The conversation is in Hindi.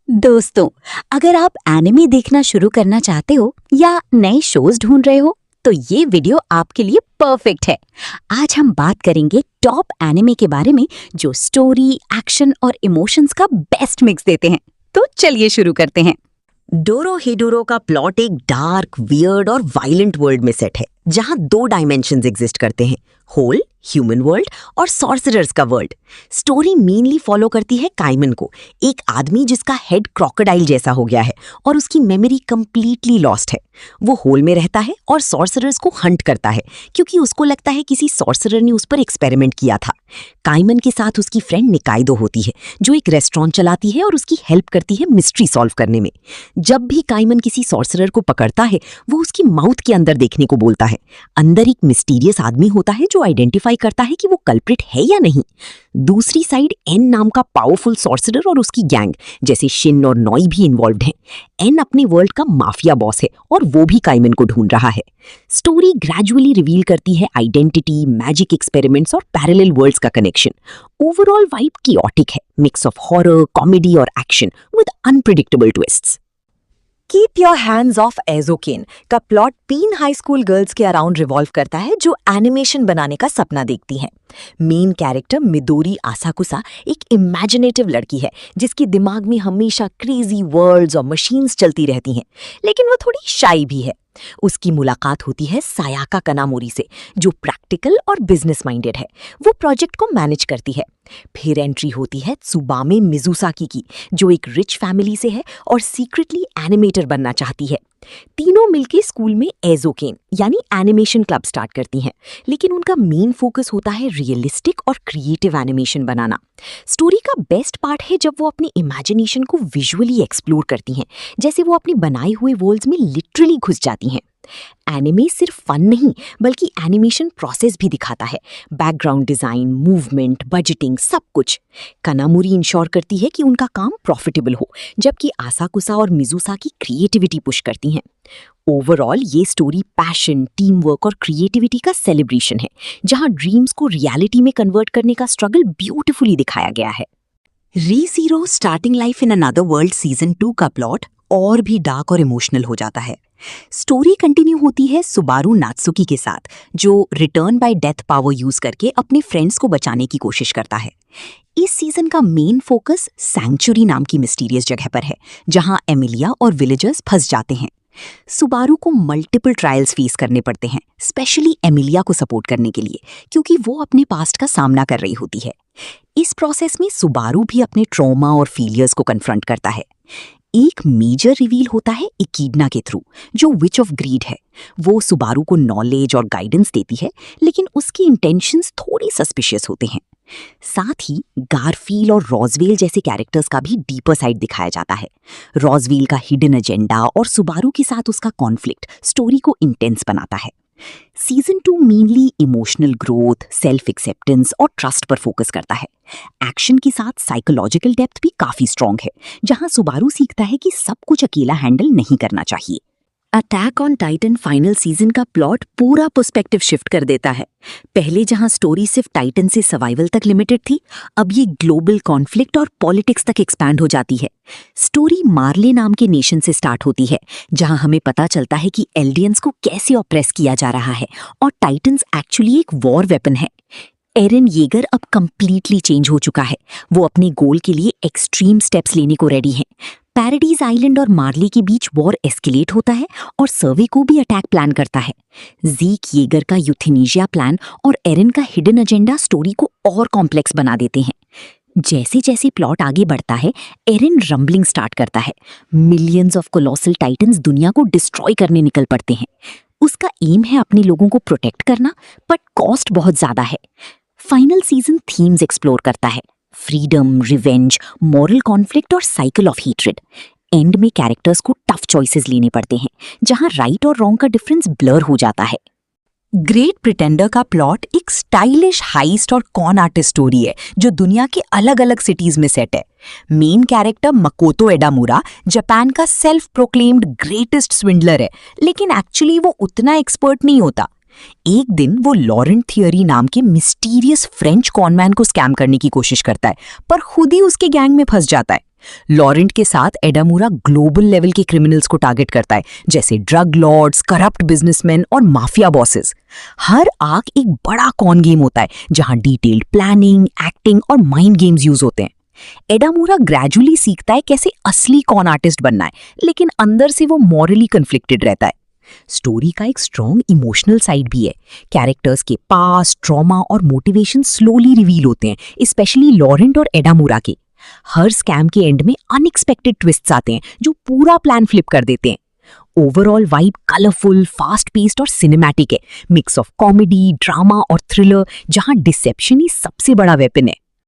दोस्तों, अगर आप एनिमे देखना शुरू करना चाहते हो या नए शोज ढूंढ रहे हो तो ये वीडियो आपके लिए परफेक्ट है। आज हम बात करेंगे टॉप एनिमे के बारे में जो स्टोरी, एक्शन और इमोशंस का बेस्ट मिक्स देते हैं। तो चलिए शुरू करते हैं। डोरोहेडोरो का प्लॉट एक डार्क, वियर्ड और वायलेंट वर्ल्ड में सेट है जहां दो डायमेंशंस एग्जिस्ट करते हैं, होल ह्यूमन वर्ल्ड और सॉर्सरर्स का वर्ल्ड। स्टोरी मेनली फॉलो करती है काइमन को, एक आदमी जिसका हेड क्रोकोडाइल जैसा हो गया है और उसकी मेमोरी कंप्लीटली लॉस्ट है। वो होल में रहता है और सॉर्सरर्स को हंट करता है क्योंकि उसको लगता है किसी सॉर्सरर ने उस पर एक्सपेरिमेंट किया था। काइमन के साथ उसकी फ्रेंड निकाइदो होती है जो एक रेस्टोरेंट चलाती है और उसकी हेल्प करती है मिस्ट्री सॉल्व करने में। जब भी काइमन किसी सॉर्सरर को पकड़ता है वो उसकी माउथ के अंदर देखने को बोलता है। अंदर एक मिस्टीरियस आदमी होता है जो आइडेंटिफाई करता है कि वो कल्प्रिट है या नहीं। दूसरी साइड एन नाम का पावरफुल सॉर्सरर और उसकी गैंग जैसे शिन और नॉई भी इन्वॉल्व्ड हैं। एन अपने वर्ल्ड का माफिया बॉस है और वो भी काइमन को ढूंढ रहा है। स्टोरी ग्रेजुअली रिवील करती है आइडेंटिटी, मैजिक एक्सपेरिमेंट्स और पैरेलल वर्ल्ड्स का कनेक्शन। ओवरऑल वाइब कियोटिक है, मिक्स ऑफ हॉरर, कॉमेडी और action with unpredictable twists. Keep your hands off Eizouken का प्लॉट 3 हाई स्कूल गर्ल्स के अराउंड रिवॉल्व करता है जो एनिमेशन बनाने का सपना देखती हैं। मेन कैरेक्टर मिदोरी आसाकुसा एक इमेजिनेटिव लड़की है जिसके दिमाग में हमेशा क्रेजी वर्ल्ड्स और मशीन्स चलती रहती हैं, लेकिन वो थोड़ी शाई भी है। उसकी मुलाकात होती है सायाका कनामोरी से जो प्रैक्टिकल और बिजनेस माइंडेड है। वो प्रोजेक्ट को मैनेज करती है। फिर एंट्री होती है त्सुबामे मिजुसाकी की जो एक रिच फैमिली से है और सीक्रेटली एनिमेटर बनना चाहती है। तीनों मिलके स्कूल में एज़ोकेन यानी एनिमेशन क्लब स्टार्ट करती हैं, लेकिन उनका मेन फोकस होता है रियलिस्टिक और क्रिएटिव एनिमेशन बनाना। स्टोरी का बेस्ट पार्ट है जब वो अपनी इमेजिनेशन को विजुअली एक्सप्लोर करती हैं, जैसे वो अपनी बनाई हुई वर्ल्ड्स में लिटरली घुस जाती हैं। एनिमे सिर्फ फन नहीं बल्कि एनिमेशन प्रोसेस भी दिखाता है, बैकग्राउंड डिजाइन, मूवमेंट, बजटिंग, सब कुछ। कनामुरी इंश्योर करती है कि उनका काम प्रॉफिटेबल हो, जबकि आसाकुसा और मिजुसाकी क्रिएटिविटी पुश करती हैं। ओवरऑल ये स्टोरी पैशन, टीम वर्क और क्रिएटिविटी का सेलिब्रेशन है, जहां ड्रीम्स को रियलिटी में कन्वर्ट करने का स्ट्रगल ब्यूटिफुली दिखाया गया है। Re Zero starting life in another world season 2 का प्लॉट और भी डार्क और इमोशनल हो जाता है। स्टोरी कंटिन्यू होती है सुबारू नात्सुकी के साथ जो return bye death power use करके अपने फ्रेंड्स को बचाने की कोशिश करता है। इस सीजन का मेन फोकस सैंक्चुरी नाम की मिस्टीरियस जगह पर है जहां एमिलिया और विलेजर्स फंस जाते हैं। सुबारू को मल्टीपल ट्रायल्स फेस करने पड़ते हैं, स्पेशली एमिलिया को सपोर्ट करने के लिए क्योंकि वो अपने पास्ट का सामना कर रही होती है। इस प्रोसेस में सुबारू भी अपने ट्रॉमा और फेलियर्स को कन्फ्रंट करता है। एक मेजर रिवील होता है इकीडना के थ्रू जो विच ऑफ ग्रीड है। वो सुबारू को नॉलेज और गाइडेंस देती है, लेकिन उसकी इंटेंशंस थोड़ी सस्पिशियस होते हैं। साथ ही गारफील और रॉजवेल जैसे कैरेक्टर्स का भी डीपर साइड दिखाया जाता है। रॉजवेल का हिडन एजेंडा और सुबारू के साथ उसका कॉन्फ्लिक्ट स्टोरी को इंटेंस बनाता है। Season 2 mainly emotional growth, self acceptance और ट्रस्ट पर फोकस करता है। एक्शन के साथ साइकोलॉजिकल डेप्थ भी काफी स्ट्रॉन्ग है, जहां सुबारू सीखता है कि सब कुछ अकेला हैंडल नहीं करना चाहिए। Attack on Titan final season का प्लॉट पूरा पर्सपेक्टिव शिफ्ट कर देता है। पहले जहां स्टोरी सिर्फ टाइटन से सर्वाइवल तक लिमिटेड थी, अब ये ग्लोबल कॉन्फ्लिक्ट और पॉलिटिक्स तक एक्सपैंड हो जाती है। स्टोरी मार्ले नाम के नेशन से स्टार्ट होती है जहां हमें पता चलता है कि एल्डियंस को कैसे ऑप्रेस किया जा रहा है और टाइटन्स एक्चुअली एक वॉर वेपन है। एरन येगर अब कंप्लीटली चेंज हो चुका है। वो अपने गोल के लिए एक्सट्रीम स्टेप्स लेने को रेडी हैं। पैराडीज आइलैंड और मार्ले के बीच वॉर एस्केलेट होता है और सर्वे को भी अटैक प्लान करता है। जीक येगर का यूथेनेशिया प्लान और एरन का हिडन एजेंडा स्टोरी को और कॉम्प्लेक्स बना देते हैं। जैसे जैसे प्लॉट आगे बढ़ता है, एरन रंबलिंग स्टार्ट करता है। मिलियंस ऑफ कोलोसल टाइटन्स दुनिया को डिस्ट्रॉय करने निकल पड़ते हैं। उसका एम है अपने लोगों को प्रोटेक्ट करना, बट कॉस्ट बहुत ज्यादा है। फाइनल सीजन थीम्स एक्सप्लोर करता है, फ्रीडम, रिवेंज, मॉरल कॉन्फ्लिक्ट और साइकिल ऑफ हेट्रेड। एंड में कैरेक्टर्स को टफ चॉइसेस लेने पड़ते हैं जहां राइट और रॉन्ग का डिफरेंस ब्लर हो जाता है। ग्रेट प्रिटेंडर का प्लॉट एक स्टाइलिश हाइस्ट और कॉन आर्टिस्ट स्टोरी है जो दुनिया के अलग अलग सिटीज में सेट है। मेन कैरेक्टर मकोतो एडामुरा जापान का सेल्फ प्रोक्लेम्ड ग्रेटेस्ट स्विंडलर है, लेकिन एक्चुअली वो उतना एक्सपर्ट नहीं होता। एक दिन वो लॉरेंट थियरी नाम के मिस्टीरियस फ्रेंच कॉनमैन को स्कैम करने की कोशिश करता है, पर खुद ही उसके गैंग में फंस जाता है। लॉरेंट के साथ एडामुरा ग्लोबल लेवल के क्रिमिनल्स को टारगेट करता है, जैसे ड्रग लॉर्ड्स, करप्ट बिजनेसमैन और माफिया बॉसेस। हर आर्क एक बड़ा कॉन गेम होता है जहां डिटेल्ड प्लानिंग, एक्टिंग और माइंड गेम्स यूज होते हैं। एडामुरा ग्रेजुअली सीखता है कैसे असली कॉन आर्टिस्ट बनना है, लेकिन अंदर से वो मॉरली कन्फ्लिक्टेड रहता है। स्टोरी का एक स्ट्रॉन्ग इमोशनल साइड भी है। कैरेक्टर्स के पास्ट, ट्रॉमा और मोटिवेशन स्लोली रिवील होते हैं, स्पेशली लॉरेंट और एडामुरा के। हर स्कैम के एंड में अनएक्सपेक्टेड ट्विस्ट्स आते हैं जो पूरा प्लान फ्लिप कर देते हैं। Overall vibe colourful, fast paced और सिनेमैटिक है, मिक्स ऑफ कॉमेडी, ड्रामा और थ्रिलर, जहां डिसेप्शन ही सबसे बड़ा वेपन है।